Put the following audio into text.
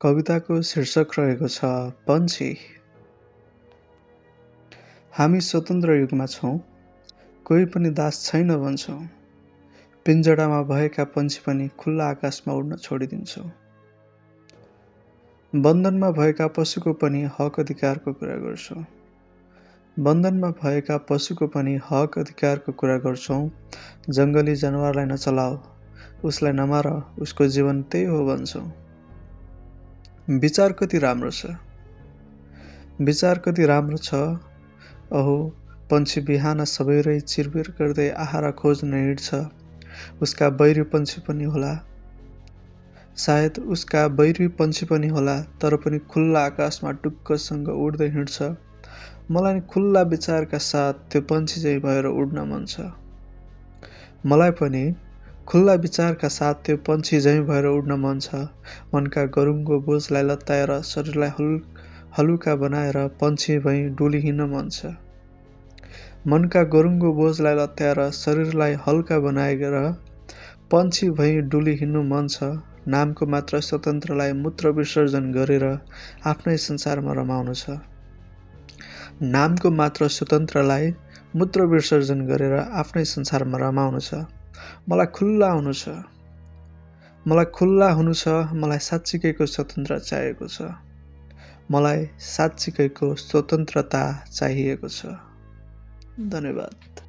कविताको शीर्षक रहेको छ पन्छी। हामी स्वतन्त्र युगमा छौँ, कोही पनि दास छैन भन्छौँ। पिञ्जडामा भएका पन्छी पनि खुल्ला आकाशमा उड्न छोडिदिन्छौँ। बन्धनमा भएका पशुको पनि हक अधिकारको कुरा गर्छौँ। बन्धनमा भएका पशुको पनि हक अधिकारको कुरा गर्छौँ। जङ्गली जनावरलाई नचलाऊ, उसलाई नमार, उसको जीवन त्यही हो भन्छौँ। विचार कति राम्रो छ, विचार कति राम्रो छ। अहो पन्छी बिहान सबेरै चिरबिर गर्दै आहारा खोज्न हिँड्छ। उसका बैरी पन्छी पनि होला, सायद उसका बैरी पन्छी पनि होला, तर पनि खुल्ला आकाशमा टुक्कसँग उड्दै हिँड्छ। मलाई खुल्ला विचारका साथ त्यो पन्छी झैँ भएर उड्न मन छ। मलाई पनि खुल्ला विचारका साथ त्यो पन्छी झैँ भएर उड्न मन छ। मनका गरुङ्गो बोझलाई लत्याएर शरीरलाई हलुका बनाएर पन्छी भई डुली हिँड्न मन छ। मनका गरुङ्गो बोझलाई लत्याएर शरीरलाई हल्का बनाएर पन्छी भई डुली हिँड्नु मन छ। नामको मात्र स्वतन्त्रलाई मूत्र विसर्जन गरेर आफ्नै संसारमा रमाउनु छ। नामको मात्र स्वतन्त्रलाई मूत्र विसर्जन गरेर आफ्नै संसारमा रमाउनु छ। मलाई खुल्ला हुनु छ, मलाई खुल्ला हुनु छ। मलाई साँच्चीकैको स्वतन्त्र चाहिएको छ। मलाई साँच्चीकैको स्वतन्त्रता चाहिएको छ। धन्यवाद।